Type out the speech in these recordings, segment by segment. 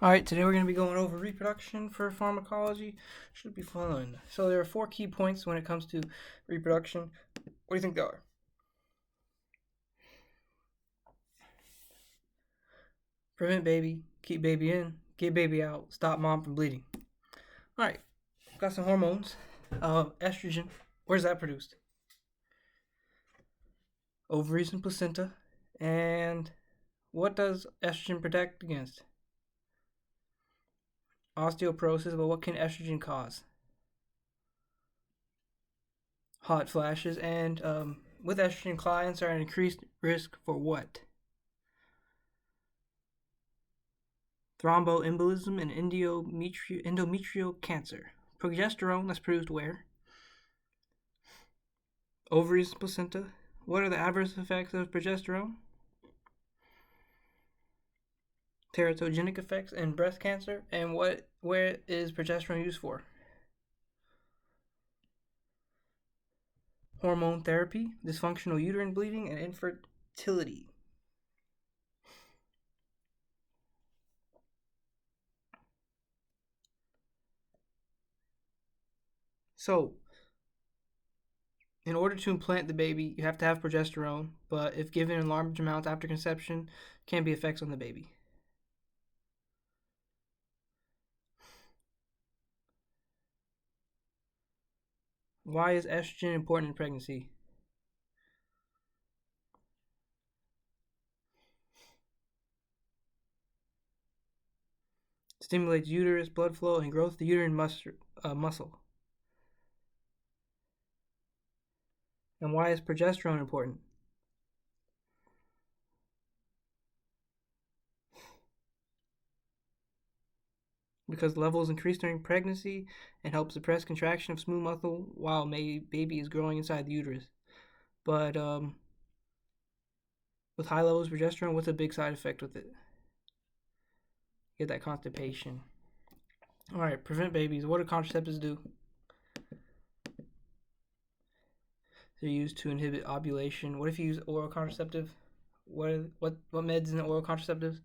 Alright, today we're going to be going over reproduction for pharmacology. Should be fun. So there are 4 key points when it comes to reproduction. What do you think they are? Prevent baby, keep baby in, get baby out, stop mom from bleeding. Alright, got some hormones. Estrogen, where's that produced? Ovaries and placenta. And what does estrogen protect against? Osteoporosis, but what can estrogen cause? Hot flashes. And with estrogen, clients are at increased risk for what? Thromboembolism and endometrial cancer. Progesterone, that's produced where? Ovaries and placenta. What are the adverse effects of progesterone? Teratogenic effects in breast cancer. And where is progesterone used for? Hormone therapy, dysfunctional uterine bleeding, and infertility. So, in order to implant the baby, you have to have progesterone, but if given in large amounts after conception, can be effects on the baby. Why is estrogen important in pregnancy? Stimulates uterus blood flow and growth of the uterine muscle. And why is progesterone important? Because levels increase during pregnancy and help suppress contraction of smooth muscle while baby is growing inside the uterus. But with high levels of progesterone, what's a big side effect with it? Get that constipation. Alright, prevent babies. What do contraceptives do? They're used to inhibit ovulation. What if you use oral contraceptive? What meds in the oral contraceptives?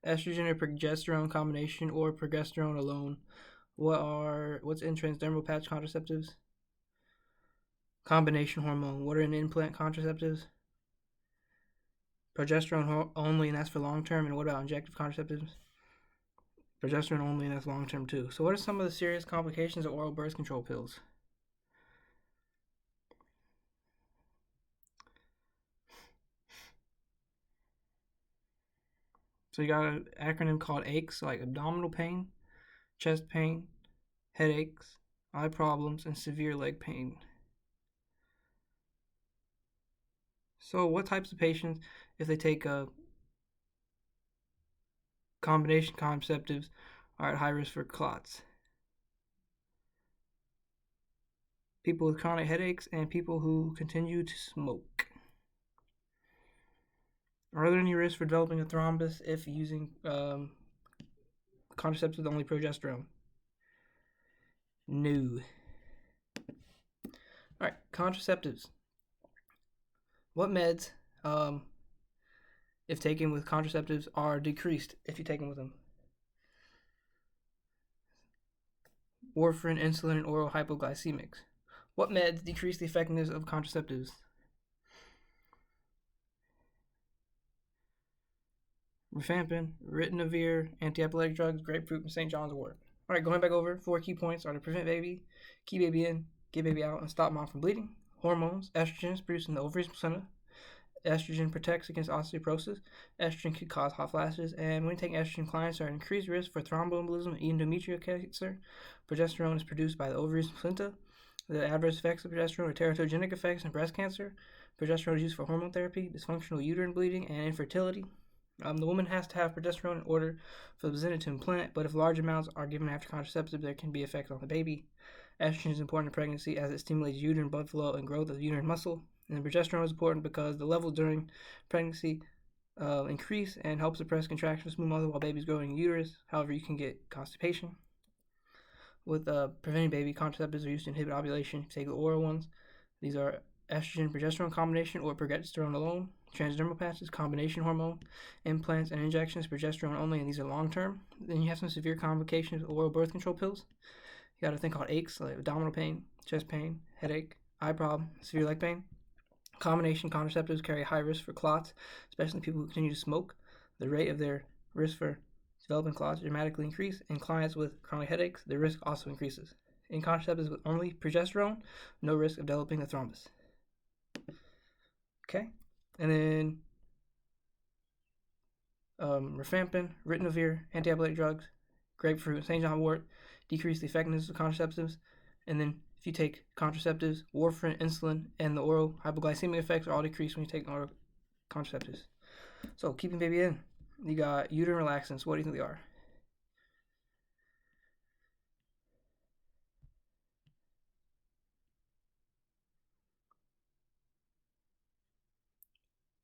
Estrogen or progesterone combination or progesterone alone. What's in transdermal patch contraceptives? Combination hormone. What are in implant contraceptives? Progesterone only, and that's for long term. And what about injective contraceptives? Progesterone only, and that's long term too. So what are some of the serious complications of oral birth control pills? So you got an acronym called ACHES, like abdominal pain, chest pain, headaches, eye problems, and severe leg pain. So what types of patients, if they take combination contraceptives, are at high risk for clots? People with chronic headaches and people who continue to smoke. Are there any risks for developing a thrombus if using contraceptives with only progesterone? No. Alright, contraceptives. What meds, if taken with contraceptives, are decreased if you take them with them? Warfarin, insulin, and oral hypoglycemics. What meds decrease the effectiveness of contraceptives? Rifampin, ritonavir, anti-epileptic drugs, grapefruit, and St. John's wort. Alright, going back over, 4 key points are to prevent baby, keep baby in, get baby out, and stop mom from bleeding. Hormones. Estrogen is produced in the ovaries and placenta. Estrogen protects against osteoporosis. Estrogen can cause hot flashes, and when taking estrogen, clients are at increased risk for thromboembolism and endometrial cancer. Progesterone is produced by the ovaries and placenta. The adverse effects of progesterone are teratogenic effects in breast cancer. Progesterone is used for hormone therapy, dysfunctional uterine bleeding, and infertility. The woman has to have progesterone in order for the placenta to implant, but if large amounts are given after contraceptive, there can be effects on the baby. Estrogen is important in pregnancy as it stimulates uterine blood flow and growth of the uterine muscle. And progesterone is important because the levels during pregnancy increase and help suppress contraction of smooth muscle while baby's growing in uterus. However, you can get constipation. With preventing baby, contraceptives are used to inhibit ovulation. Take the oral ones. These are estrogen progesterone combination or progesterone alone. transdermal patches, combination hormone, implants, and injections, progesterone only, and these are long term. Then you have some severe complications with oral birth control pills. You got a thing called aches, like abdominal pain, chest pain, headache, eye problem, severe leg pain. Combination contraceptives carry high risk for clots, especially people who continue to smoke. The rate of their risk for developing clots dramatically increase. In clients with chronic headaches, the risk also increases. In contraceptives with only progesterone, no risk of developing a thrombus. Okay, and then rifampin, ritonavir, antiepileptic drugs, grapefruit, St. John wort, decrease the effectiveness of contraceptives. And then if you take contraceptives, warfarin, insulin, and the oral hypoglycemic effects are all decreased when you take oral contraceptives. So keeping baby in, you got uterine relaxants. What do you think they are?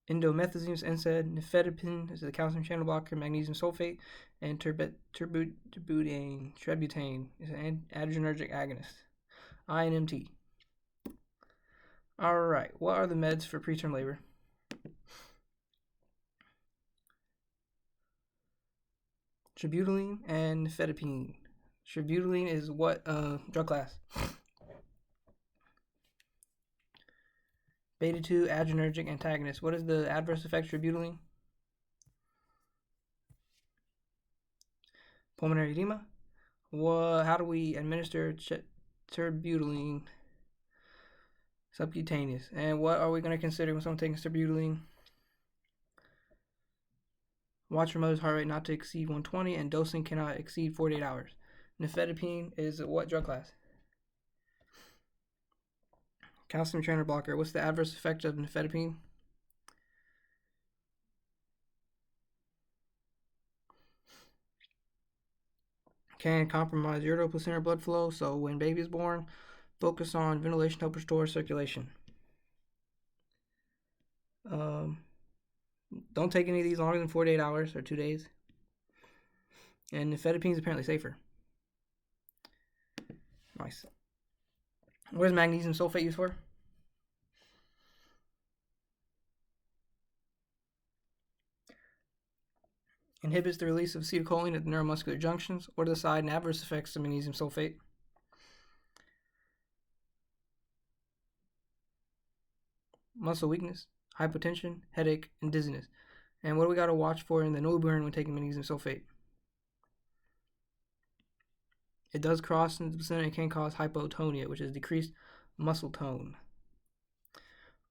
Indomethacin, NSAID, nifedipine is the calcium channel blocker, magnesium sulfate, and trebutane is an adrenergic agonist. INMT. All right, what are the meds for preterm labor? Tributaline and nifedipine. Tributaline is what drug class? Beta 2 adrenergic antagonist. What is the adverse effect of tributaline? Pulmonary edema. How do we administer tributaline? Subcutaneous. And what are we going to consider when someone taking tributaline? Watch your mother's heart rate not to exceed 120, and dosing cannot exceed 48 hours. Nifedipine is what drug class? Calcium channel blocker. What's the adverse effect of nifedipine? Can compromise uteroplacental blood flow, so when baby is born, focus on ventilation to help restore circulation. Don't take any of these longer than 48 hours or 2 days. And nifedipine is apparently safer. Nice. What is magnesium sulfate used for? Inhibits the release of acetylcholine at the neuromuscular junctions. What are the side and adverse effects of magnesium sulfate? Muscle weakness, hypotension, headache, and dizziness. And what do we got to watch for in the newborn when taking magnesium sulfate? It does cross into the placenta and can cause hypotonia, which is decreased muscle tone.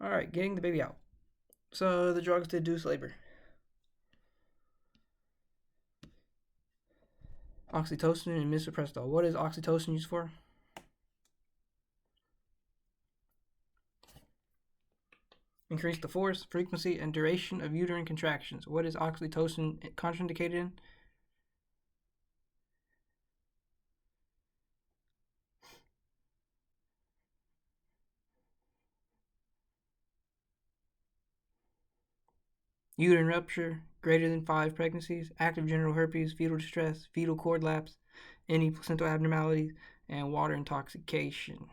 All right, getting the baby out. So the drugs to induce labor. Oxytocin and misoprostol. What is oxytocin used for? Increase the force, frequency, and duration of uterine contractions. What is oxytocin contraindicated in? Uterine rupture, greater than 5 pregnancies, active genital herpes, fetal distress, fetal cord lapse, any placental abnormalities, and water intoxication.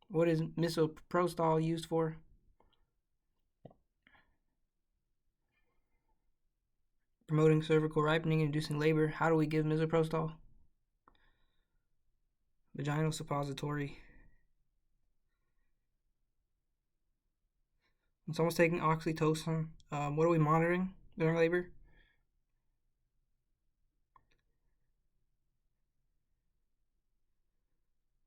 What is misoprostol used for? Promoting cervical ripening and inducing labor. How do we give misoprostol? Vaginal suppository. When someone's taking oxytocin, what are we monitoring during labor?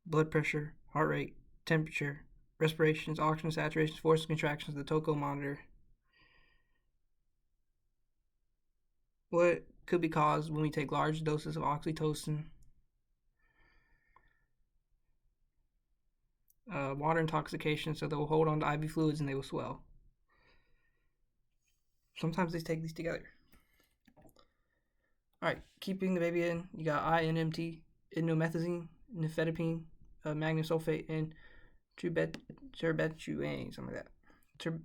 Blood pressure, heart rate, temperature, respirations, oxygen saturations, force contractions, the TOCO monitor. What could be caused when we take large doses of oxytocin? Water intoxication, so they will hold on to IV fluids and they will swell. Sometimes they take these together. All right, keeping the baby in, you got INMT, indomethacin, nifedipine, magnesium sulfate, and terbutaline, something like that.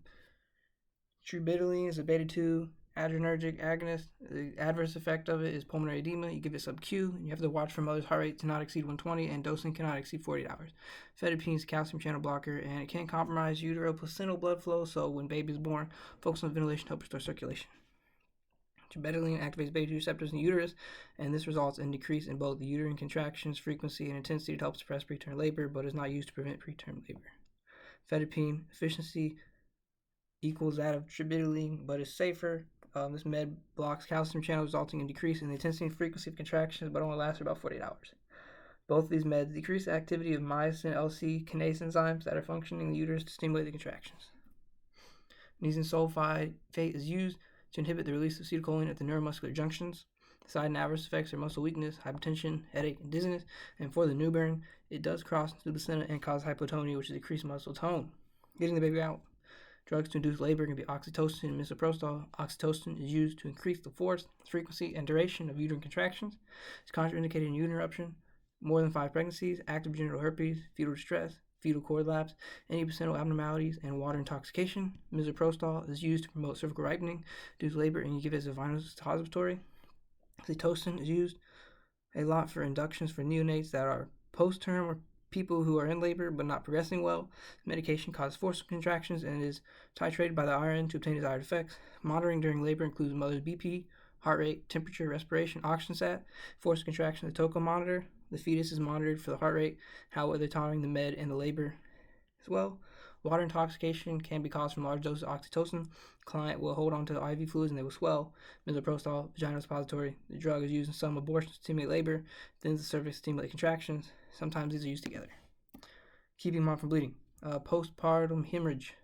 Tributaline is a beta 2 adrenergic agonist. The adverse effect of it is pulmonary edema. You give it sub-Q, and you have to watch for mother's heart rate to not exceed 120, and dosing cannot exceed 48 hours. Fetapine is a calcium channel blocker, and it can compromise utero-placental blood flow, so when baby is born, focus on ventilation to help restore circulation. Terbutaline activates beta receptors in the uterus, and this results in decrease in both the uterine contractions, frequency, and intensity to help suppress preterm labor, but is not used to prevent preterm labor. Fetapine efficiency equals that of terbutaline, but is safer. This med blocks calcium channels, resulting in decrease in the intensity and frequency of contractions, but only lasts for about 48 hours. Both of these meds decrease the activity of myosin LC kinase enzymes that are functioning in the uterus to stimulate the contractions. Magnesium sulfate is used to inhibit the release of acetylcholine at the neuromuscular junctions. The side and adverse effects are muscle weakness, hypertension, headache, and dizziness. And for the newborn, it does cross into the placenta and cause hypotonia, which is decreased muscle tone. Getting the baby out. Drugs to induce labor can be oxytocin and misoprostol. Oxytocin is used to increase the force, frequency, and duration of uterine contractions. It's contraindicated in uterine eruption, more than 5 pregnancies, active genital herpes, fetal distress, fetal cord lapse, any placental abnormalities, and water intoxication. Misoprostol is used to promote cervical ripening, induce labor, and you give it as a vinyl suppository. Oxytocin is used a lot for inductions for neonates that are post-term or people who are in labor but not progressing well. Medication causes forced contractions and is titrated by the RN to obtain desired effects. Monitoring during labor includes mother's BP, heart rate, temperature, respiration, oxygen sat, forced contraction, the TOCO monitor. The fetus is monitored for the heart rate, how they're tolerating the med and the labor as well. Water intoxication can be caused from large doses of oxytocin. The client will hold on to the IV fluids and they will swell. Misoprostol, vaginal suppository. The drug is used in some abortions to stimulate labor, then the cervix to stimulate contractions. Sometimes these are used together. Keeping mom from bleeding. Postpartum hemorrhage.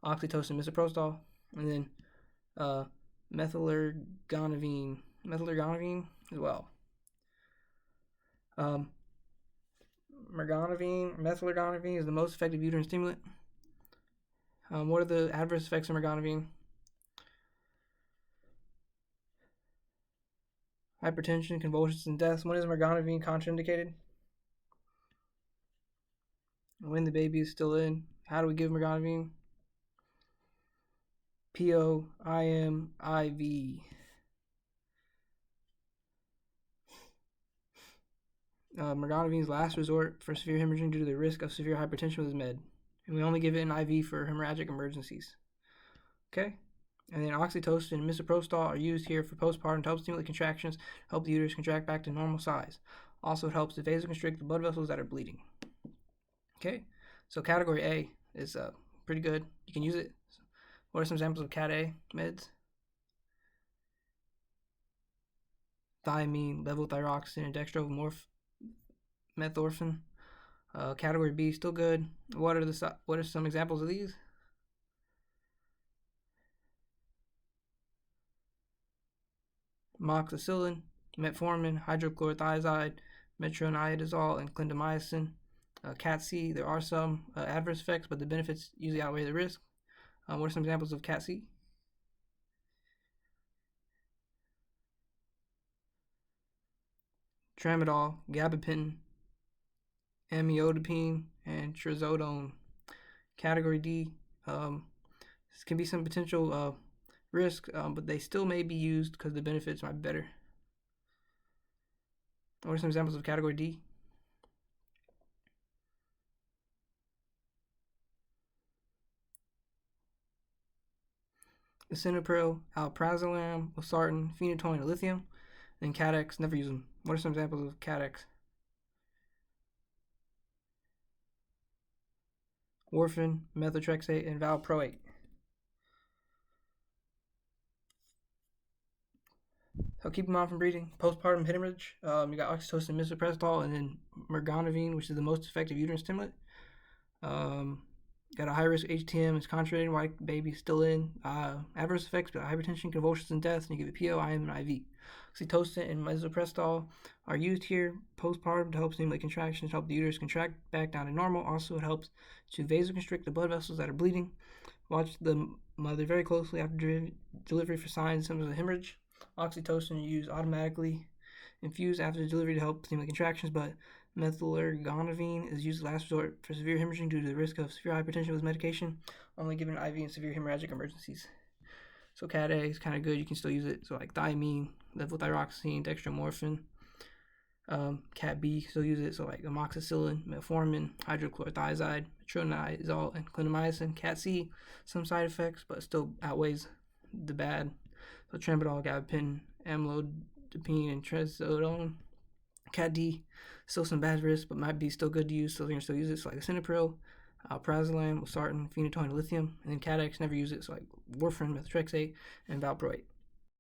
Oxytocin, misoprostol, and then methylergonavine as well. Methylergonavine is the most effective uterine stimulant. What are the adverse effects of mergonavine? Hypertension, convulsions, and deaths. When is mergonavine contraindicated? When the baby is still in. How do we give mergonavine? PO, IM, IV. Mergonavine's last resort for severe hemorrhaging due to the risk of severe hypertension with this med. And we only give it an IV for hemorrhagic emergencies. Okay? And then oxytocin and misoprostol are used here for postpartum to help stimulate contractions, help the uterus contract back to normal size. Also, it helps to vasoconstrict the blood vessels that are bleeding. Okay? So category A is pretty good. You can use it. What are some examples of Cat A meds? Thiamine, levothyroxine, and dextromethorphan. Category B, still good. What are some examples of these? Amoxicillin, metformin, hydrochlorothiazide, metronidazole, and clindamycin. Cat C, there are some adverse effects, but the benefits usually outweigh the risk. What are some examples of Cat C? Tramadol, gabapentin, amlodipine, and trazodone. Category D, this can be some potential risk, but they still may be used because the benefits might be better. What are some examples of category D? Lisinopril, alprazolam, losartan, phenytoin, and lithium. And Cadex, never use them. What are some examples of Cadex? Warfarin, methotrexate, and valproate. So keep them on from bleeding. Postpartum hemorrhage, you got oxytocin, misoprostol, and then mergonavine, which is the most effective uterine stimulant. Got a high risk HTM, it's contraindicated while baby's still in. Adverse effects, but hypertension, convulsions, and death, and you give it PO, IM, and IV. Oxytocin and misoprostol are used here postpartum to help stimulate contractions, help the uterus contract back down to normal. Also, it helps to vasoconstrict the blood vessels that are bleeding. Watch the mother very closely after delivery for signs and symptoms of hemorrhage. Oxytocin is used automatically infused after delivery to help stimulate contractions, but methylergonavine is used as last resort for severe hemorrhaging due to the risk of severe hypertension with medication, only given IV in severe hemorrhagic emergencies. So Cat A is kind of good. You can still use it. So like thiamine, levothyroxine, dextromorphin. Cat B still use it. So like amoxicillin, metformin, hydrochlorothiazide, metronidazole, and clindamycin. Cat C, some side effects, but still outweighs the bad. So tramadol, gabapentin, amlodipine, and trazodone. Cat D, still some bad risks, but might be still good to use. So you're gonna still use it. So like lisinopril, alprazolam, losartan, phenytoin, lithium. And then Cat X, never use it. So like warfarin, methotrexate, and valproate.